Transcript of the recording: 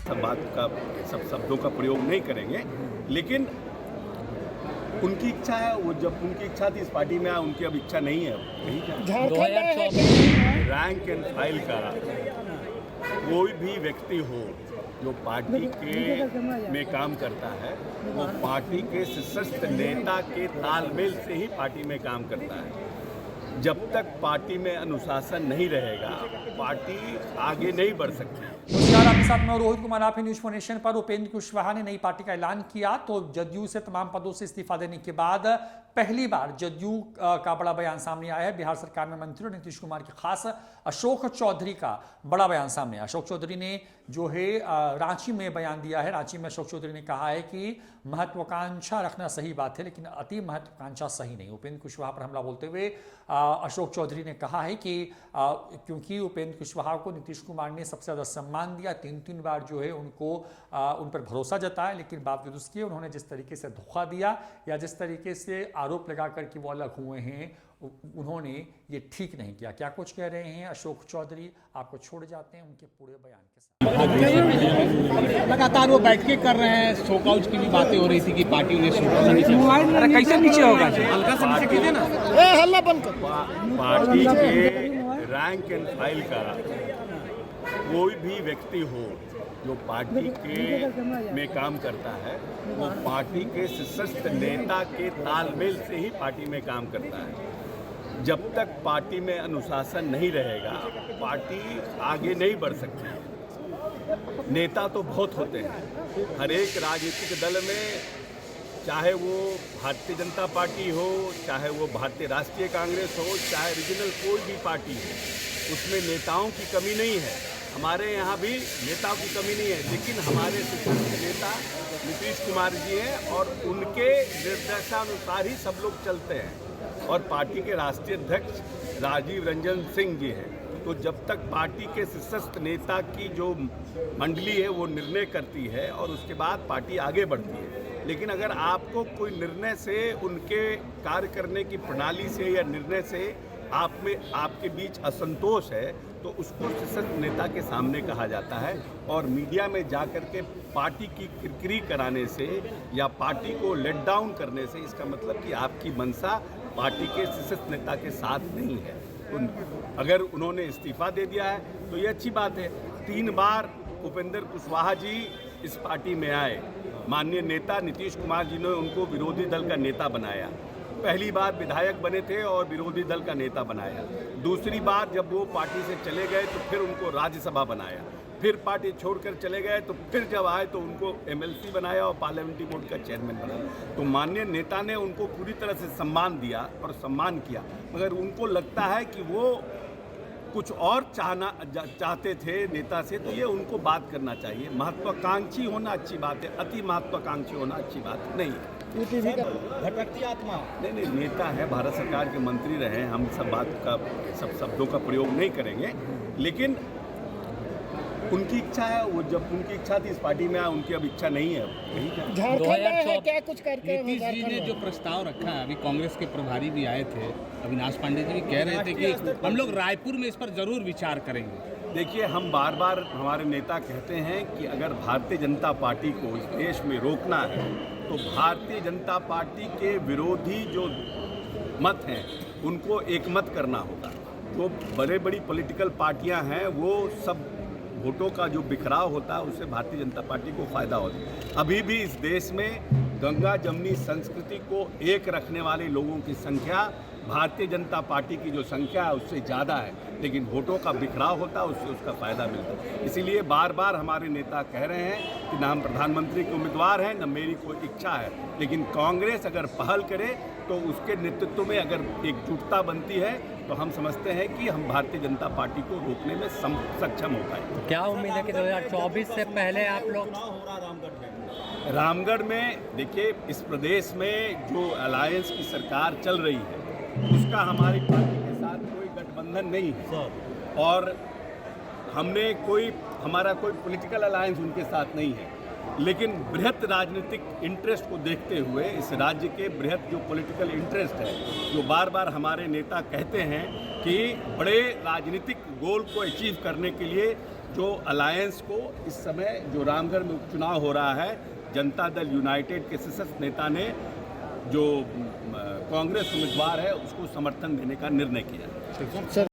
सब बात का सब शब्दों का प्रयोग नहीं करेंगे, लेकिन उनकी इच्छा है। वो जब उनकी इच्छा थी इस पार्टी में आए, उनकी अब इच्छा नहीं है। रैंक एंड फाइल का कोई भी व्यक्ति हो जो पार्टी के में काम करता है, वो पार्टी के सशक्त नेता के तालमेल से ही पार्टी में काम करता है। जब तक पार्टी में अनुशासन नहीं रहेगा, पार्टी आगे नहीं बढ़ सकती। नमस्कार, आपके साथ मैं रोहित कुमार। आप न्यूज़ 4 नेशन पर। उपेंद्र कुशवाहा ने नई पार्टी का ऐलान किया तो जदयू से तमाम पदों से इस्तीफा देने के बाद पहली बार जदयू का बड़ा बयान सामने आया है। बिहार सरकार में मंत्री और नीतीश कुमार के खास अशोक चौधरी का बड़ा बयान सामने आया। अशोक चौधरी ने जो है रांची में बयान दिया है। रांची में अशोक चौधरी ने कहा है कि महत्वाकांक्षा रखना सही बात है, लेकिन अति महत्वाकांक्षा सही नहीं। उपेंद्र कुशवाहा पर हमला बोलते हुए अशोक चौधरी ने कहा है कि क्योंकि उपेंद्र कुशवाहा को नीतीश कुमार ने सबसे ज़्यादा सम्मान दिया, 3 बार जो है उनको उन पर भरोसा जताया, लेकिन बावजूद उसके उन्होंने जिस तरीके से धोखा दिया या जिस तरीके से आरोप लगाकर कि वो अलग हुए हैं, उन्होंने ये ठीक नहीं किया। क्या कुछ कह रहे हैं अशोक चौधरी, आपको छोड़ जाते हैं उनके पूरे बयान के साथ। लगातार वो बैठकें कर रहे हैं, शोकआउट की भी बातें हो रही थी कि पार्टी उन्हें कैसे नीचे होगा, हल्का से नीचे कीजिए ना, हल्ला बंद कर। पार्टी के रैंक एंड फाइल का कोई भी व्यक्ति हो जो पार्टी के में काम करता है, वो पार्टी के सशक्त नेता के तालमेल से ही पार्टी में काम करता है। जब तक पार्टी में अनुशासन नहीं रहेगा, पार्टी आगे नहीं बढ़ सकती। नेता तो बहुत होते हैं हर एक राजनीतिक दल में, चाहे वो भारतीय जनता पार्टी हो, चाहे वो भारतीय राष्ट्रीय कांग्रेस हो, चाहे रीजनल कोई भी पार्टी हो, उसमें नेताओं की कमी नहीं है। हमारे यहाँ भी नेताओं की कमी नहीं है, लेकिन हमारे शीर्ष नेता नीतीश कुमार जी हैं और उनके निर्देशानुसार ही सब लोग चलते हैं। और पार्टी के राष्ट्रीय अध्यक्ष राजीव रंजन सिंह जी हैं। तो जब तक पार्टी के शीर्षस्थ नेता की जो मंडली है वो निर्णय करती है और उसके बाद पार्टी आगे बढ़ती है। लेकिन अगर आपको कोई निर्णय से, उनके कार्य करने की प्रणाली से या निर्णय से आपके बीच असंतोष है, तो उसको शीर्षस्थ नेता के सामने कहा जाता है। और मीडिया में जाकर के पार्टी की किरकिरी कराने से या पार्टी को लेट डाउन करने से इसका मतलब कि आपकी मंशा पार्टी के शीर्षस्थ नेता के साथ नहीं है। अगर उन्होंने इस्तीफा दे दिया है तो ये अच्छी बात है। 3 बार उपेंद्र कुशवाहा जी इस पार्टी में आए, माननीय नेता नीतीश कुमार जी ने उनको विरोधी दल का नेता बनाया। पहली बार विधायक बने थे और विरोधी दल का नेता बनाया। दूसरी बार जब वो पार्टी से चले गए तो फिर उनको राज्यसभा बनाया। फिर पार्टी छोड़कर चले गए तो फिर जब आए तो उनको MLC बनाया और पार्लियामेंट्री बोर्ड का चेयरमैन बनाया। तो माननीय नेता ने उनको पूरी तरह से सम्मान दिया और सम्मान किया, मगर उनको लगता है कि वो कुछ और चाहते थे नेता से, तो ये उनको बात करना चाहिए। महत्वाकांक्षी होना अच्छी बात है, अति महत्वाकांक्षी होना अच्छी बात नहीं है। भटकती आत्मा नहीं, नेता है, भारत सरकार के मंत्री रहे, हम सब बात का सब शब्दों का प्रयोग नहीं करेंगे, लेकिन उनकी इच्छा है। वो जब उनकी इच्छा थी इस पार्टी में आए, उनकी अब इच्छा नहीं है। क्या कुछ करके नीतीश जी ने जो प्रस्ताव रखा है, अभी कांग्रेस के प्रभारी भी आए थे, अविनाश पांडे जी भी कह रहे थे कि हम लोग रायपुर में इस पर जरूर विचार करेंगे। देखिए, हम बार बार हमारे नेता कहते हैं कि अगर भारतीय जनता पार्टी को इस देश में रोकना है तो भारतीय जनता पार्टी के विरोधी जो मत हैं उनको एकमत करना होगा। जो बड़ी पॉलिटिकल पार्टियां हैं वो सब वोटों का जो बिखराव होता है उससे भारतीय जनता पार्टी को फायदा होता है। अभी भी इस देश में गंगा जमनी संस्कृति को एक रखने वाले लोगों की संख्या भारतीय जनता पार्टी की जो संख्या है उससे ज़्यादा है, लेकिन वोटों का बिखराव होता है, उससे उसका फ़ायदा मिलता है। इसीलिए बार बार हमारे नेता कह रहे हैं कि ना हम प्रधानमंत्री के उम्मीदवार हैं, न मेरी कोई इच्छा है, लेकिन कांग्रेस अगर पहल करे तो उसके नेतृत्व में अगर एकजुटता बनती है तो हम समझते हैं कि हम भारतीय जनता पार्टी को रोकने में सक्षम हो पाए। क्या उम्मीद है कि 2024 से पहले आप लोग रामगढ़ में देखिए, इस प्रदेश में जो अलायंस की सरकार चल रही है उसका हमारी पार्टी के साथ कोई गठबंधन नहीं है और हमारा कोई पॉलिटिकल अलायंस उनके साथ नहीं है, लेकिन बृहत राजनीतिक इंटरेस्ट को देखते हुए इस राज्य के बृहत जो पॉलिटिकल इंटरेस्ट है, जो बार बार हमारे नेता कहते हैं कि बड़े राजनीतिक गोल को अचीव करने के लिए जो अलायंस को इस समय जो रामगढ़ में उपचुनाव हो रहा है, जनता दल यूनाइटेड के शीर्ष नेता ने जो कांग्रेस उम्मीदवार है उसको समर्थन देने का निर्णय किया।